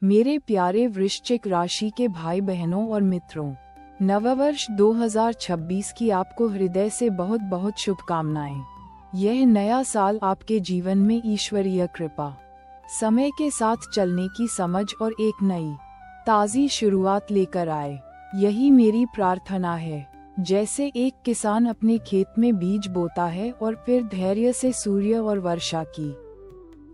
मेरे प्यारे वृश्चिक राशि के भाई बहनों और मित्रों, नववर्ष 2026 की आपको हृदय से बहुत बहुत शुभकामनाएं। यह नया साल आपके जीवन में ईश्वरीय कृपा, समय के साथ चलने की समझ और एक नई ताज़ी शुरुआत लेकर आए, यही मेरी प्रार्थना है। जैसे एक किसान अपने खेत में बीज बोता है और फिर धैर्य से सूर्य और वर्षा की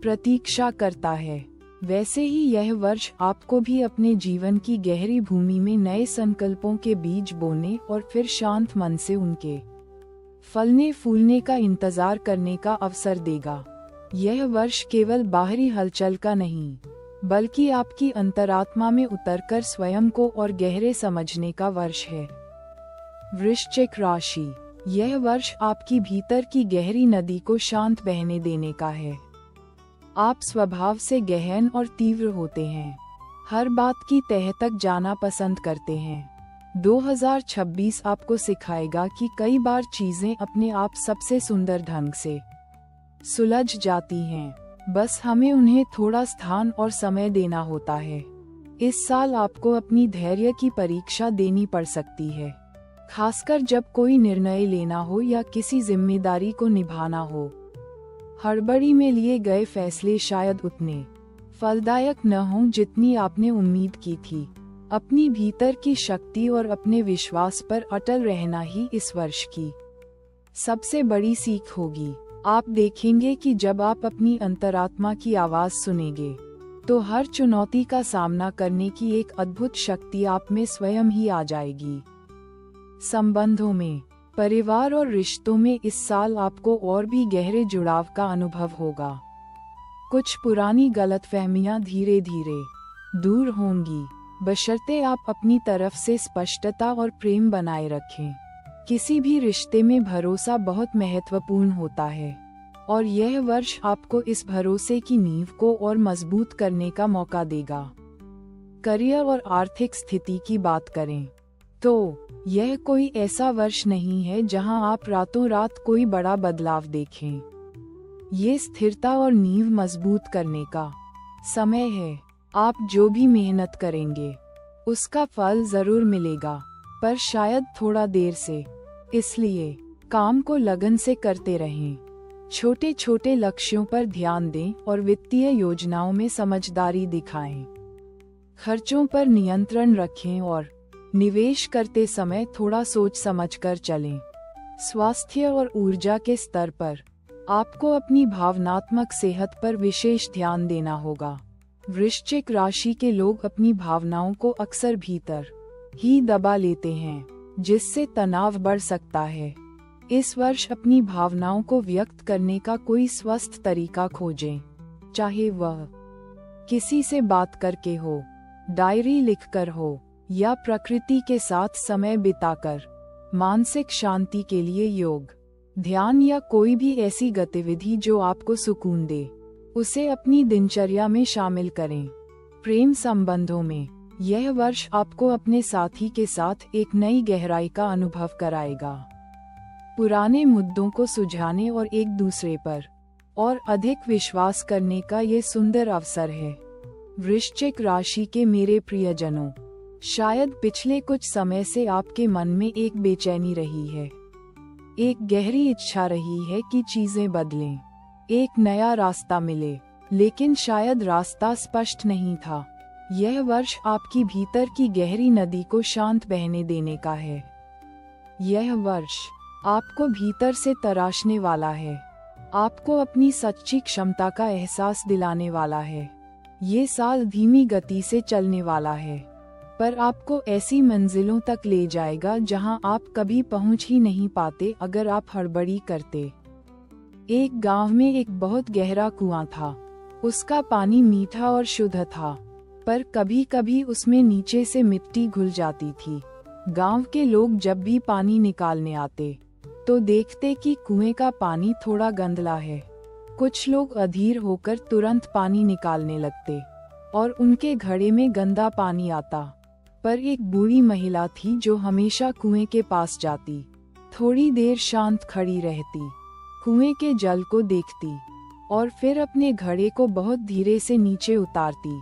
प्रतीक्षा करता है, वैसे ही यह वर्ष आपको भी अपने जीवन की गहरी भूमि में नए संकल्पों के बीज बोने और फिर शांत मन से उनके फलने फूलने का इंतजार करने का अवसर देगा। यह वर्ष केवल बाहरी हलचल का नहीं, बल्कि आपकी अंतरात्मा में उतरकर स्वयं को और गहरे समझने का वर्ष है। वृश्चिक राशि, यह वर्ष आपकी भीतर की गहरी नदी को शांत बहने देने का है। आप स्वभाव से गहन और तीव्र होते हैं, हर बात की तह तक जाना पसंद करते हैं। 2026 आपको सिखाएगा कि कई बार चीजें अपने आप सबसे सुंदर ढंग से सुलझ जाती हैं, बस हमें उन्हें थोड़ा स्थान और समय देना होता है। इस साल आपको अपनी धैर्य की परीक्षा देनी पड़ सकती है, खासकर जब कोई निर्णय लेना हो या किसी जिम्मेदारी को निभाना हो। हड़बड़ी में लिए गए फैसले शायद उतने फलदायक न हों जितनी आपने उम्मीद की थी। अपनी भीतर की शक्ति और अपने विश्वास पर अटल रहना ही इस वर्ष की सबसे बड़ी सीख होगी। आप देखेंगे कि जब आप अपनी अंतरात्मा की आवाज सुनेंगे, तो हर चुनौती का सामना करने की एक अद्भुत शक्ति आप में स्वयं ही आ जाएगी। संबंधों में, परिवार और रिश्तों में इस साल आपको और भी गहरे जुड़ाव का अनुभव होगा। कुछ पुरानी गलतफहमियां धीरे धीरे दूर होंगी, बशर्ते आप अपनी तरफ से स्पष्टता और प्रेम बनाए रखें। किसी भी रिश्ते में भरोसा बहुत महत्वपूर्ण होता है, और यह वर्ष आपको इस भरोसे की नींव को और मजबूत करने का मौका देगा। करियर और आर्थिक स्थिति की बात करें तो यह कोई ऐसा वर्ष नहीं है जहां आप रातों रात कोई बड़ा बदलाव देखें। ये स्थिरता और नींव मजबूत करने का समय है। आप जो भी मेहनत करेंगे उसका फल जरूर मिलेगा, पर शायद थोड़ा देर से। इसलिए काम को लगन से करते रहें, छोटे छोटे लक्ष्यों पर ध्यान दें और वित्तीय योजनाओं में समझदारी दिखाएं। खर्चों पर नियंत्रण रखें और निवेश करते समय थोड़ा सोच समझकर चलें। स्वास्थ्य और ऊर्जा के स्तर पर आपको अपनी भावनात्मक सेहत पर विशेष ध्यान देना होगा। वृश्चिक राशि के लोग अपनी भावनाओं को अक्सर भीतर ही दबा लेते हैं, जिससे तनाव बढ़ सकता है। इस वर्ष अपनी भावनाओं को व्यक्त करने का कोई स्वस्थ तरीका खोजें, चाहे वह किसी से बात करके हो, डायरी लिखकर हो, या प्रकृति के साथ समय बिताकर। मानसिक शांति के लिए योग, ध्यान या कोई भी ऐसी गतिविधि जो आपको सुकून दे, उसे अपनी दिनचर्या में शामिल करें। प्रेम संबंधों में, यह वर्ष आपको अपने साथी के साथ एक नई गहराई का अनुभव कराएगा। पुराने मुद्दों को सुलझाने और एक दूसरे पर और अधिक विश्वास करने का ये सुंदर अवसर है। वृश्चिक राशि के मेरे प्रियजनों, शायद पिछले कुछ समय से आपके मन में एक बेचैनी रही है, एक गहरी इच्छा रही है कि चीजें बदलें, एक नया रास्ता मिले, लेकिन शायद रास्ता स्पष्ट नहीं था। यह वर्ष आपकी भीतर की गहरी नदी को शांत बहने देने का है। यह वर्ष आपको भीतर से तराशने वाला है, आपको अपनी सच्ची क्षमता का एहसास दिलाने वाला है। ये साल धीमी गति से चलने वाला है, पर आपको ऐसी मंजिलों तक ले जाएगा जहां आप कभी पहुंच ही नहीं पाते अगर आप हड़बड़ी करते। एक गांव में एक बहुत गहरा कुआं था। उसका पानी मीठा और शुद्ध था, पर कभी कभी उसमें नीचे से मिट्टी घुल जाती थी। गांव के लोग जब भी पानी निकालने आते तो देखते कि कुएं का पानी थोड़ा गंदला है। कुछ लोग अधीर होकर तुरंत पानी निकालने लगते और उनके घड़े में गंदा पानी आता। पर एक बूढ़ी महिला थी जो हमेशा कुएं के पास जाती, थोड़ी देर शांत खड़ी रहती, कुएं के जल को देखती और फिर अपने घड़े को बहुत धीरे से नीचे उतारती।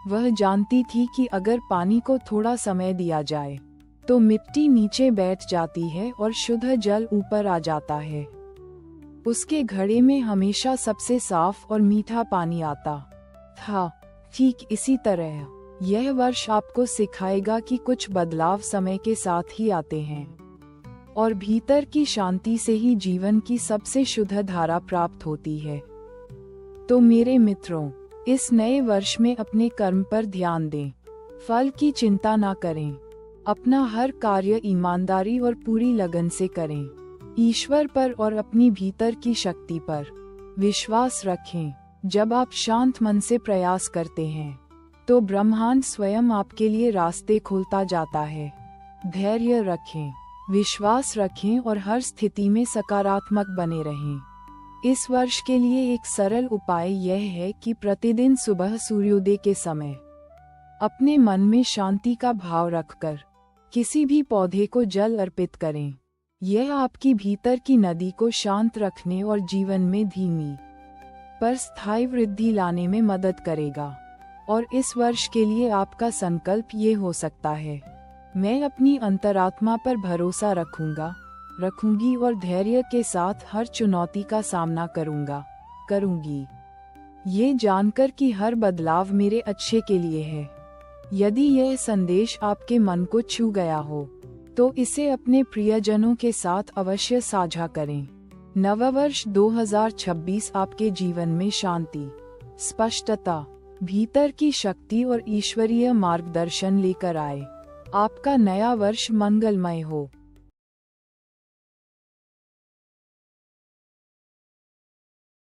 वह जानती थी कि अगर पानी को थोड़ा समय दिया जाए तो मिट्टी नीचे बैठ जाती है और शुद्ध जल ऊपर आ जाता है। उसके घड़े में हमेशा सबसे साफ और मीठा पानी आता था। ठीक इसी तरह यह वर्ष आपको सिखाएगा कि कुछ बदलाव समय के साथ ही आते हैं और भीतर की शांति से ही जीवन की सबसे शुद्ध धारा प्राप्त होती है। तो मेरे मित्रों, इस नए वर्ष में अपने कर्म पर ध्यान दें, फल की चिंता ना करें, अपना हर कार्य ईमानदारी और पूरी लगन से करें, ईश्वर पर और अपनी भीतर की शक्ति पर विश्वास रखें। जब आप शांत मन से प्रयास करते हैं तो ब्रह्मांड स्वयं आपके लिए रास्ते खोलता जाता है। धैर्य रखें, विश्वास रखें और हर स्थिति में सकारात्मक बने रहें। इस वर्ष के लिए एक सरल उपाय यह है कि प्रतिदिन सुबह सूर्योदय के समय अपने मन में शांति का भाव रखकर किसी भी पौधे को जल अर्पित करें। यह आपकी भीतर की नदी को शांत रखने और जीवन में धीमी पर स्थायी वृद्धि लाने में मदद करेगा। और इस वर्ष के लिए आपका संकल्प ये हो सकता है, मैं अपनी अंतरात्मा पर भरोसा रखूंगी और धैर्य के साथ हर चुनौती का सामना करूंगी, ये जानकर कि हर बदलाव मेरे अच्छे के लिए है। यदि यह संदेश आपके मन को छू गया हो तो इसे अपने प्रियजनों के साथ अवश्य साझा करें। नववर्ष 2026 आपके जीवन में शांति, स्पष्टता, भीतर की शक्ति और ईश्वरीय मार्गदर्शन लेकर आए। आपका नया वर्ष मंगलमय हो।